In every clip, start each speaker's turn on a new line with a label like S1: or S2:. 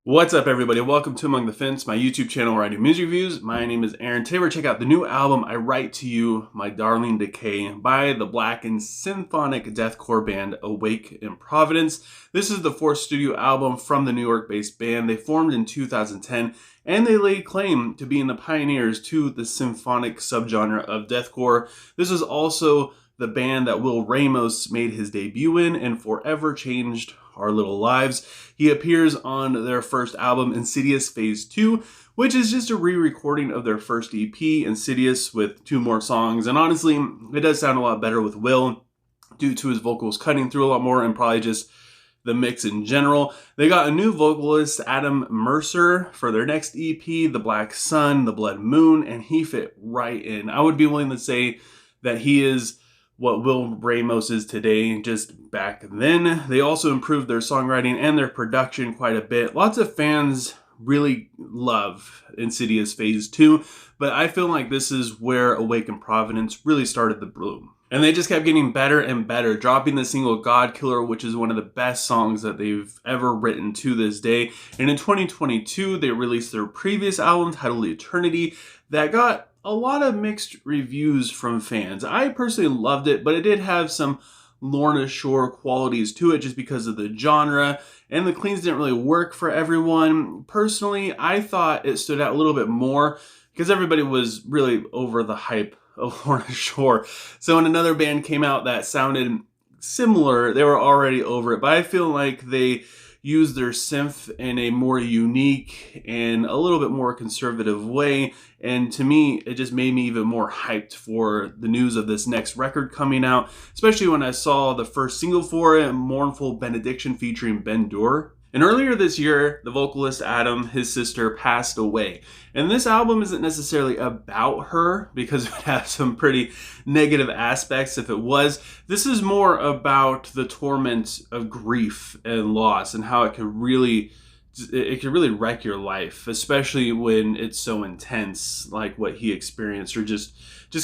S1: What's up, everybody? Welcome to Among the Fence, my YouTube channel where I do music reviews. My name is Aaron. Today we're checking out the new album, I Write to You, My Darling Decay, by the Black and Symphonic Deathcore band A Wake In Providence. This is the fourth studio album from the New York-based band. They formed in 2010, and they laid claim to being the pioneers to the symphonic subgenre of deathcore. This is also the band that Will Ramos made his debut in and forever changed our little lives. He appears on their first album, Insidious Phase 2, which is just a re-recording of their first EP, Insidious, with 2 more songs. And honestly, it does sound a lot better with Will, due to his vocals cutting through a lot more and probably just the mix in general. They got a new vocalist, Adam Mercer, for their next EP, The Black Sun, The Blood Moon, and he fit right in. I would be willing to say that he is what Will Ramos is today, just back then. They also improved their songwriting and their production quite a bit. Lots of fans really love Insidious Phase 2, but I feel like this is where A Wake In Providence really started the bloom. And they just kept getting better and better, dropping the single God Killer, which is one of the best songs that they've ever written to this day. And in 2022, they released their previous album titled Eternity that got a lot of mixed reviews from fans. I personally loved it, but it did have some Lorna Shore qualities to it just because of the genre, and the cleans didn't really work for everyone. Personally, I thought it stood out a little bit more because everybody was really over the hype of Lorna Shore. So when another band came out that sounded similar, they were already over it. But I feel like they used their synth in a more unique and a little bit more conservative way. And to me, it just made me even more hyped for the news of this next record coming out, especially when I saw the first single for it, Mournful Benediction featuring Ben Dur. And earlier this year, the vocalist Adam, his sister, passed away. And this album isn't necessarily about her, because it would have some pretty negative aspects if it was. This is more about the torment of grief and loss and how it could really wreck your life, especially when it's so intense, like what he experienced, or just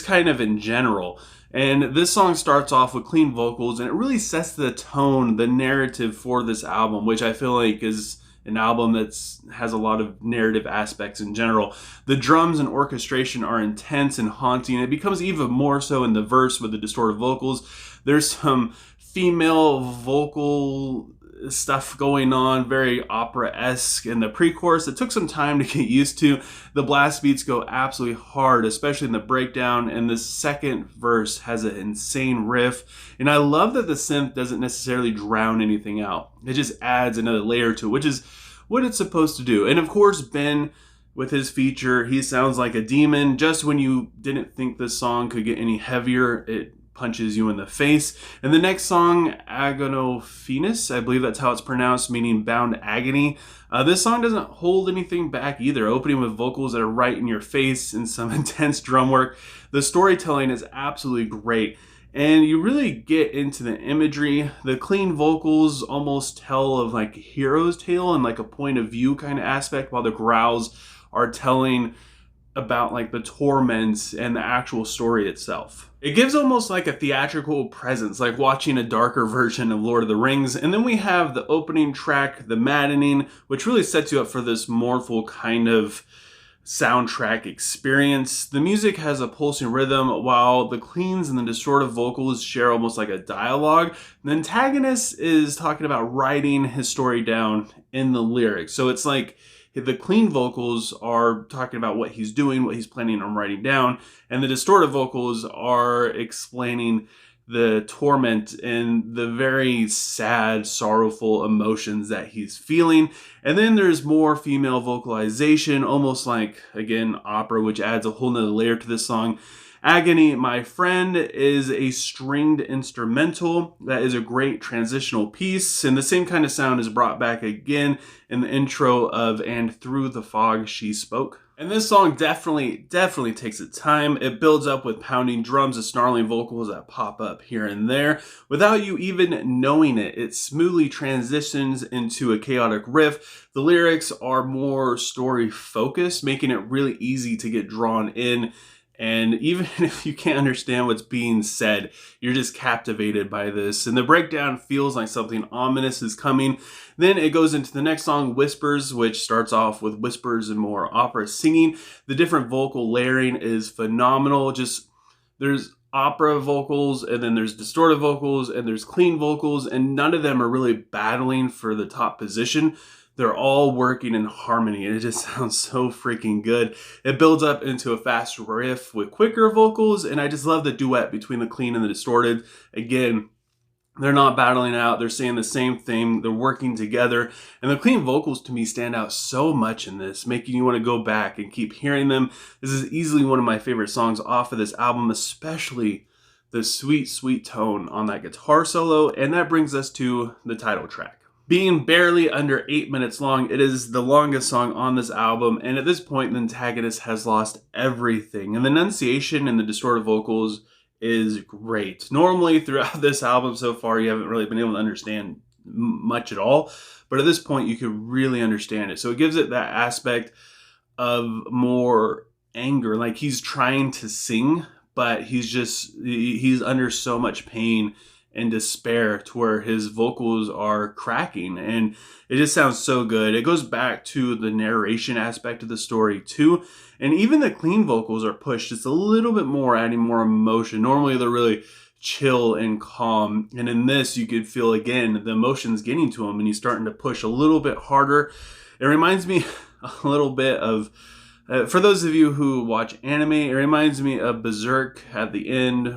S1: kind of in general. And this song starts off with clean vocals, and it really sets the tone, the narrative for this album, which I feel like is an album that has a lot of narrative aspects in general. The drums and orchestration are intense and haunting. It becomes even more so in the verse with the distorted vocals. There's some female vocal stuff going on, very opera-esque in the pre-chorus. It took some time to get used to. The blast beats go absolutely hard, especially in the breakdown, and the second verse has an insane riff. And I love that the synth doesn't necessarily drown anything out. It just adds another layer to it, which is what it's supposed to do. And of course, Ben, with his feature, he sounds like a demon. Just when you didn't think this song could get any heavier, it punches you in the face. And the next song, Agonophenis, I believe that's how it's pronounced, meaning bound agony. This song doesn't hold anything back either, opening with vocals that are right in your face and some intense drum work. The storytelling is absolutely great, and you really get into the imagery. The clean vocals almost tell of like a hero's tale and like a point of view kind of aspect, while the growls are telling about like the torments and the actual story itself. It gives almost like a theatrical presence, like watching a darker version of Lord of the Rings. And then we have the opening track, The Maddening, which really sets you up for this mournful kind of soundtrack experience. The music has a pulsing rhythm, while the cleans and the distorted vocals share almost like a dialogue. The antagonist is talking about writing his story down in the lyrics. So it's like the clean vocals are talking about what he's doing, what he's planning on writing down, and the distorted vocals are explaining the torment and the very sad, sorrowful emotions that he's feeling. And then there's more female vocalization, almost like, again, opera, which adds a whole nother layer to this song. Agony, My Friend, is a stringed instrumental that is a great transitional piece, and the same kind of sound is brought back again in the intro of And Through the Fog She Spoke. And this song definitely takes its time. It builds up with pounding drums and snarling vocals that pop up here and there. Without you even knowing it, it smoothly transitions into a chaotic riff. The lyrics are more story focused, making it really easy to get drawn in And even if you can't understand what's being said, you're just captivated by this. And the breakdown feels like something ominous is coming. Then it goes into the next song, Whispers, which starts off with whispers and more opera singing. The different vocal layering is phenomenal. Just there's opera vocals, and then there's distorted vocals, and there's clean vocals, and none of them are really battling for the top position. They're all working in harmony, and it just sounds so freaking good. It builds up into a fast riff with quicker vocals, and I just love the duet between the clean and the distorted. Again, they're not battling out. They're saying the same thing. They're working together. And the clean vocals to me stand out so much in this, making you want to go back and keep hearing them. This is easily one of my favorite songs off of this album, especially the sweet, sweet tone on that guitar solo. And that brings us to the title track. Being barely under 8 minutes long, it is the longest song on this album, and at this point, the antagonist has lost everything. And the enunciation and the distorted vocals is great. Normally, throughout this album so far, you haven't really been able to understand much at all, but at this point, you can really understand it. So it gives it that aspect of more anger, like he's trying to sing, but he's under so much pain and despair to where his vocals are cracking, and it just sounds so good. It goes back to the narration aspect of the story too, and even the clean vocals are pushed just a little bit more, adding more emotion. Normally they're really chill and calm, and in this you could feel again the emotions getting to him, and he's starting to push a little bit harder. It reminds me a little bit of for those of you who watch anime, it reminds me of Berserk at the end,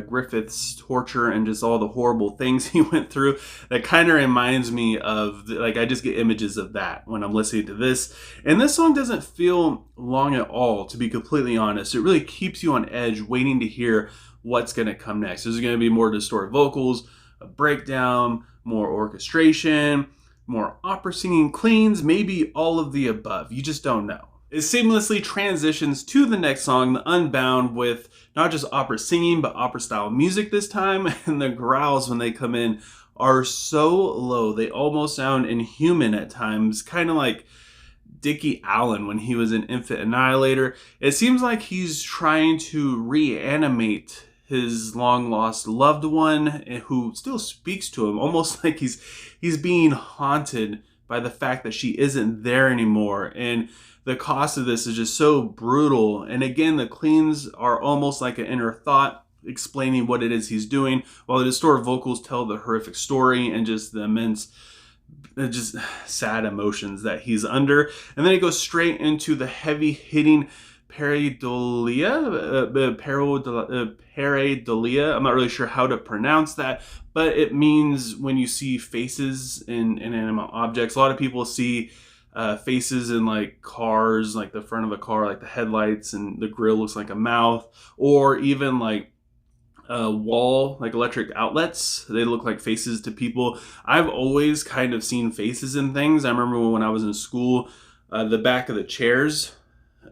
S1: Griffith's torture and just all the horrible things he went through. That kind of reminds me of, like, I just get images of that when I'm listening to this. And this song doesn't feel long at all, to be completely honest. It really keeps you on edge, waiting to hear what's going to come next. There's going to be more distorted vocals, a breakdown, more orchestration, more opera singing, cleans, maybe all of the above. You just don't know. It seamlessly transitions to the next song, the Unbound, with not just opera singing, but opera style music this time. And the growls when they come in are so low. They almost sound inhuman at times, kind of like Dickie Allen when he was in Infant Annihilator. It seems like he's trying to reanimate his long lost loved one who still speaks to him, almost like he's being haunted by the fact that she isn't there anymore. And the cost of this is just so brutal. And again, the cleans are almost like an inner thought explaining what it is he's doing, while the distorted vocals tell the horrific story and just the immense, just sad emotions that he's under. And then it goes straight into the heavy hitting Peridia. I'm not really sure how to pronounce that, but it means when you see faces in inanimate objects. A lot of people see faces in like cars, like the front of a car, like the headlights, and the grill looks like a mouth, or even like wall, like electric outlets. They look like faces to people. I've always kind of seen faces in things. I remember when I was in school, the back of the chairs,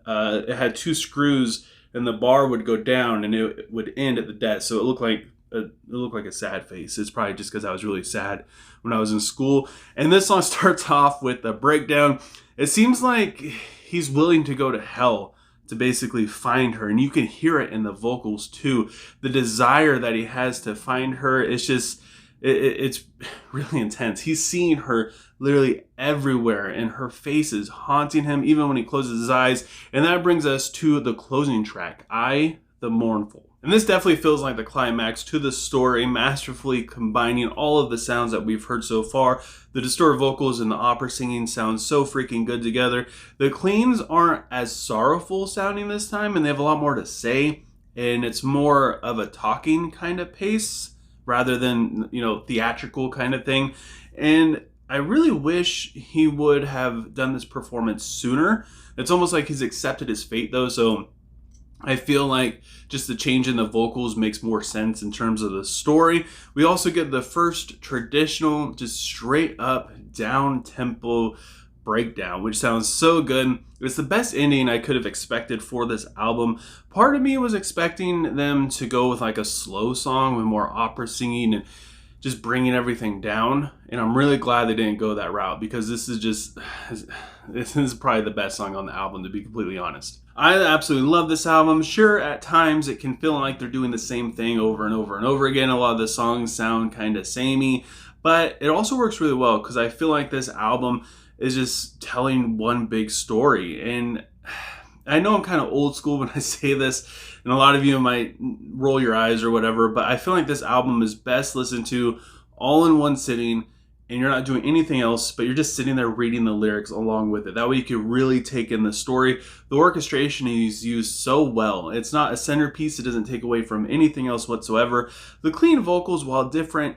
S1: it had two screws, and the bar would go down and it would end at the desk. So it looked like a sad face. It's probably just because I was really sad when I was in school. And this song starts off with a breakdown. It seems like he's willing to go to hell to basically find her, and you can hear it in the vocals too. The desire that he has to find her is just, it's really intense. He's seeing her literally everywhere, and her face is haunting him even when he closes his eyes. And that brings us to the closing track, the Mournful. And this definitely feels like the climax to the story, masterfully combining all of the sounds that we've heard so far. The distorted vocals and the opera singing sound so freaking good together. The cleans aren't as sorrowful sounding this time, and they have a lot more to say, and it's more of a talking kind of pace rather than, theatrical kind of thing. And I really wish he would have done this performance sooner. It's almost like he's accepted his fate though, so I feel like just the change in the vocals makes more sense in terms of the story. We also get the first traditional, just straight up down tempo breakdown, which sounds so good. It's the best ending I could have expected for this album. Part of me was expecting them to go with like a slow song with more opera singing and just bringing everything down. And I'm really glad they didn't go that route, because this is probably the best song on the album, to be completely honest. I absolutely love this album. Sure, at times it can feel like they're doing the same thing over and over and over again. A lot of the songs sound kind of samey, but it also works really well because I feel like this album is just telling one big story. And I know I'm kind of old school when I say this, and a lot of you might roll your eyes or whatever, but I feel like this album is best listened to all in one sitting, and you're not doing anything else, but you're just sitting there reading the lyrics along with it. That way you can really take in the story. The orchestration is used so well. It's not a centerpiece. It doesn't take away from anything else whatsoever. The clean vocals, while different,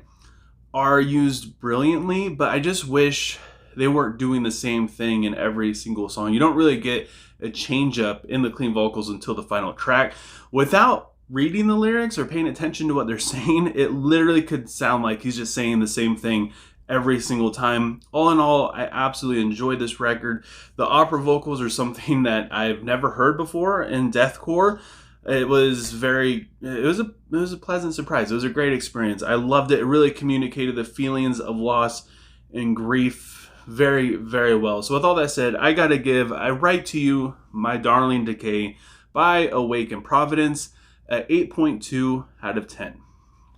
S1: are used brilliantly, but I just wish they weren't doing the same thing in every single song. You don't really get a change up in the clean vocals until the final track. Without reading the lyrics or paying attention to what they're saying, it literally could sound like he's just saying the same thing every single time. All in all, I absolutely enjoyed this record. The opera vocals are something that I've never heard before in deathcore. It was a pleasant surprise. It was a great experience. I loved it. It really communicated the feelings of loss and grief very, very well. So with all that said, I gotta give I Write to You, My Darling Decay by A Wake In Providence at 8.2 out of 10.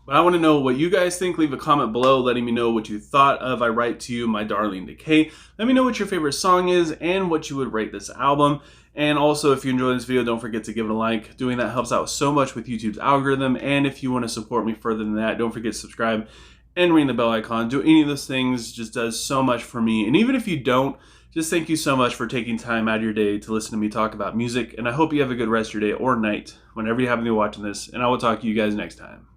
S1: But I want to know what you guys think. Leave a comment below letting me know what you thought of I Write to You, My Darling Decay. Let me know what your favorite song is and what you would rate this album. And also, if you enjoyed this video, don't forget to give it a like. Doing that helps out so much with YouTube's algorithm. And if you want to support me further than that, don't forget to subscribe and ring the bell icon. Do any of those things just does so much for me. And even if you don't, just thank you so much for taking time out of your day to listen to me talk about music. And I hope you have a good rest of your day or night whenever you happen to be watching this. And I will talk to you guys next time.